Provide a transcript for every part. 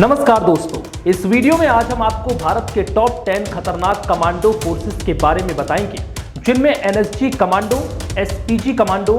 नमस्कार दोस्तों, इस वीडियो में आज हम आपको भारत के टॉप 10 खतरनाक कमांडो फोर्सेस के बारे में बताएंगे, जिनमें NSG commando, SPG commando,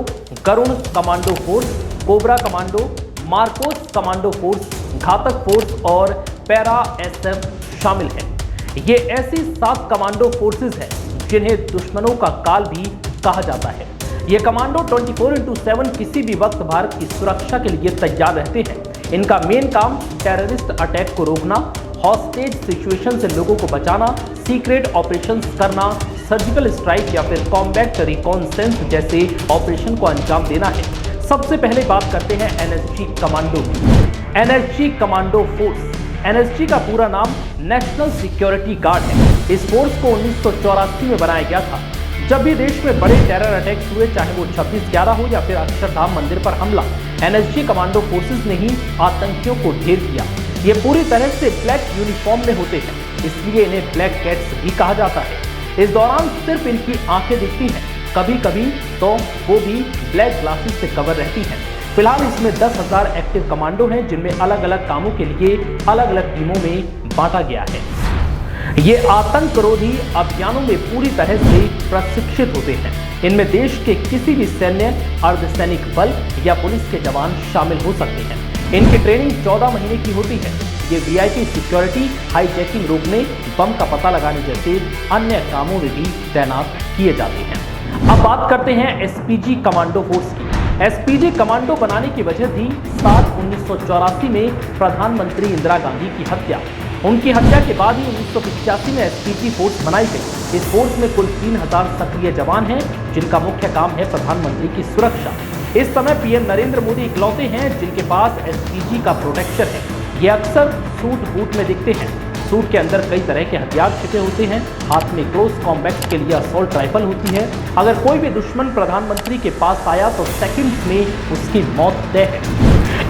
Garud commando force, cobra commando, Marcos commando force, Ghatak force और पैरा एसएफ शामिल है। ये ऐसी 7 कमांडो फोर्सेस हैं जिन्हें दुश्मनों का काल भी कहा जाता है। ये कमांडो 24/7 किसी भी वक्त भारत की सुरक्षा के लिए तैयार रहते हैं। इनका मेन काम टेररिस्ट अटैक को रोकना, हॉस्टेज सिचुएशन से लोगों को बचाना, सीक्रेट ऑपरेशंस करना, सर्जिकल स्ट्राइक या फिर कॉम्बैट रिकॉन्सेंस जैसे ऑपरेशन को अंजाम देना है। सबसे पहले बात करते हैं एनएसजी कमांडो की। एनएसजी कमांडो फोर्स, एनएसजी का पूरा नाम नेशनल सिक्योरिटी गार्ड है। इस फोर्स को 1984 में बनाया गया था। जब भी देश में बड़े टेरर अटैक्स हुए, चाहे वो 26/11 हो या फिर अक्षरधाम मंदिर पर हमला, एनएसजी कमांडो फोर्सेस ने ही आतंकियों को ढेर किया। ये पूरी तरह से ब्लैक यूनिफॉर्म में होते हैं, इसलिए इन्हें ब्लैक कैट्स भी कहा जाता है। इस दौरान सिर्फ इनकी आंखें दिखती हैं, कभी कभी तो वो भी ब्लैक ग्लासेस से कवर रहती हैं। फिलहाल इसमें 10,000 एक्टिव कमांडो हैं, जिनमें अलग अलग कामों के लिए अलग अलग टीमों में बांटा गया है। ये आतंकरोधी अभियानों में पूरी तरह से प्रशिक्षित होते हैं। इनमें देश के किसी भी सैन्य, अर्धसैनिक बल या पुलिस के जवान शामिल हो सकते हैं। इनकी ट्रेनिंग 14 महीने की होती है। ये वीआईपी सिक्योरिटी, हाईजैकिंग रोकने, बम का पता लगाने जैसे अन्य कामों में भी तैनात किए जाते हैं। अब बात करते हैं एसपीजी कमांडो फोर्स की। एसपीजी कमांडो बनाने की वजह थी 1984 में प्रधानमंत्री इंदिरा गांधी की हत्या। उनकी हत्या के बाद ही 1985 में एसपीजी फोर्स बनाई गई। इस फोर्स में कुल 3000 सक्रिय जवान हैं, जिनका मुख्य काम है प्रधानमंत्री की सुरक्षा। इस समय पीएम नरेंद्र मोदी इकलौते हैं जिनके पास एसपीजी का प्रोटेक्शन है। ये अक्सर सूट बूट में दिखते हैं। सूट के अंदर कई तरह के हथियार छिपे होते हैं। हाथ में क्लोज कॉम्बैट के लिए असॉल्ट राइफल होती है। अगर कोई भी दुश्मन प्रधानमंत्री के पास आया तो सेकंड्स में उसकी मौत तय है।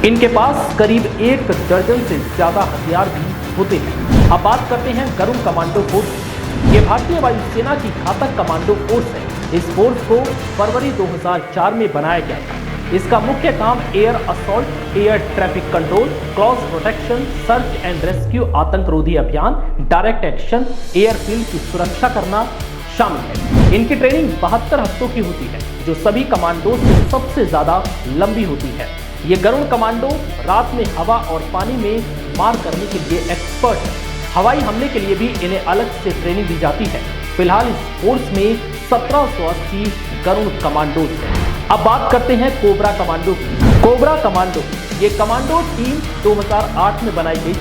इनके पास करीब 1 दर्जन से ज्यादा हथियार भी होते हैं। अब बात करते हैं गरुण कमांडो फोर्स। ये भारतीय वायुसेना की घातक कमांडो फोर्स है। इस फोर्स को फरवरी 2004 में बनाया गया था। इसका मुख्य काम air assault, air traffic control, cross protection, search and rescue, आतंकरोधी अभियान, डायरेक्ट एक्शन, एयरफील्ड की सुरक्षा करना शामिल है। इनकी ट्रेनिंग 72 हफ्तों की होती है, जो सभी कमांडो से सबसे ज्यादा लंबी होती है। ये गरुण कमांडो रात में हवा और पानी में मार करने के लिए एक्सपर्ट है। हवाई हमले के लिए भी इन्हें अलग से ट्रेनिंग दी जाती है। फिलहाल इस फोर्स में 1780 गरुण कमांडोज हैं। अब बात करते हैं कोबरा कमांडो की। कोबरा कमांडो, ये कमांडो टीम 2008 में बनाई गई।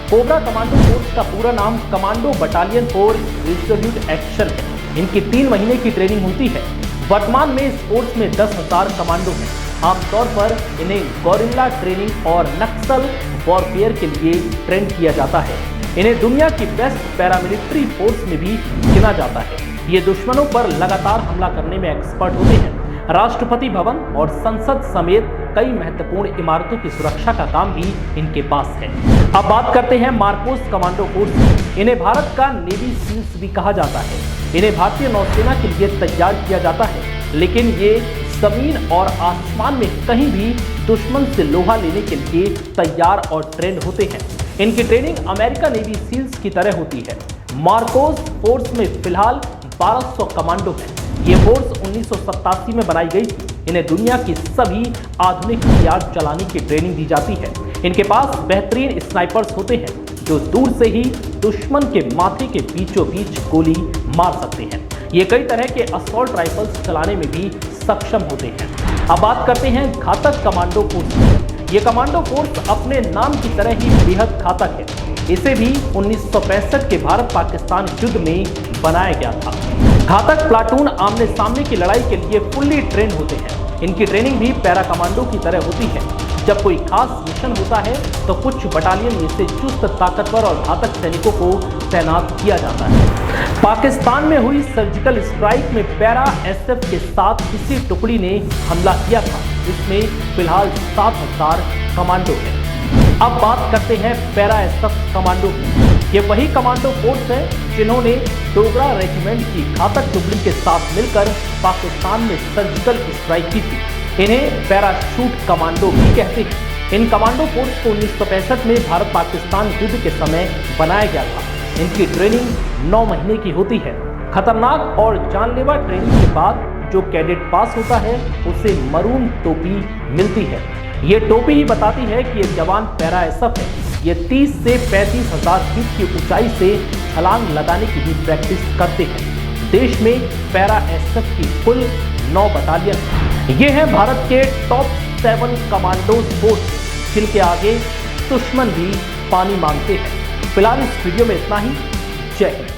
कोबरा कमांडो फोर्स का पूरा नाम commando battalion for resolute action है। इनकी 3 महीने की ट्रेनिंग होती है। वर्तमान में इस फोर्स में 10,000 कमांडो हैं। आमतौर पर इन्हें गोरिल्ला ट्रेनिंग और नक्सल वॉरफेयर के लिए ट्रेन किया जाता है। इन्हें दुनिया की बेस्ट पैरामिलिट्री फोर्स में भी गिना जाता है। ये दुश्मनों पर लगातार हमला करने में एक्सपर्ट होते हैं। राष्ट्रपति भवन और संसद समेत कई महत्वपूर्ण इमारतों की सुरक्षा का काम भी इनके पास है। अब बात करते हैं मार्कोस कमांडो फोर्स। इन्हें भारत का नेवी सील्स भी कहा जाता है। इन्हें भारतीय नौसेना के लिए तैयार किया जाता है, लेकिन ये जमीन और आसमान में कहीं भी दुश्मन से लोहा लेने के लिए तैयार और ट्रेंड होते हैं। इनकी ट्रेनिंग अमेरिका नेवी सील्स की तरह होती है। मार्कोस फोर्स में फिलहाल 1200 कमांडो हैं। ये फोर्स 1987 में बनाई गई थी। इन्हें दुनिया की सभी आधुनिक हथियार चलाने की ट्रेनिंग दी जाती है। इनके पास बेहतरीन स्नाइपर्स होते हैं, जो दूर से ही दुश्मन के माथे के बीचों बीच गोली मार सकते हैं। ये कई तरह के असॉल्ट राइफल्स चलाने में भी सक्षम होते हैं। अब बात करते हैं घातक कमांडो फोर्स। ये कमांडो फोर्स अपने नाम की तरह ही बेहद घातक है। इसे भी 1965 के भारत पाकिस्तान युद्ध में बनाया गया था। घातक प्लाटून आमने सामने की लड़ाई के लिए फुल्ली ट्रेंड होते हैं। इनकी ट्रेनिंग भी पैरा कमांडो की तरह होती है। जब कोई खास मिशन होता है तो कुछ बटालियन में से चुस्त, ताकतवर और घातक सैनिकों को तैनात किया जाता है। पाकिस्तान में हुई सर्जिकल स्ट्राइक में पैरा एसएफ के साथ किसी टुकड़ी ने हमला किया था। इसमें फिलहाल 7000 कमांडो हैं। अब बात करते हैं पैरा एसएफ कमांडो की। ये वही कमांडो फोर्स है जिन्होंने डोगरा रेजिमेंट की घातक टुकड़ी के साथ मिलकर पाकिस्तान में सर्जिकल स्ट्राइक की थी। इन्हें पैराशूट कमांडो भी कहते हैं। इन कमांडो फोर्स को 1965 में भारत पाकिस्तान युद्ध के समय बनाया गया था। इनकी ट्रेनिंग 9 महीने की होती है। खतरनाक और जानलेवा ट्रेनिंग के बाद जो कैडेट पास होता है उसे मरून टोपी मिलती है। ये टोपी ही बताती है कि ये जवान पैरा एसएफ है। ये 30 से 35 हजार फीट की ऊंचाई से छलांग लगाने की भी प्रैक्टिस करते हैं। देश में पैरा एसएफ की कुल 9 बटालियन। ये है भारत के टॉप 7 कमांडो फोर्स, जिनके आगे दुश्मन भी पानी मांगते हैं। फिलहाल इस वीडियो में इतना ही। जय हिंद।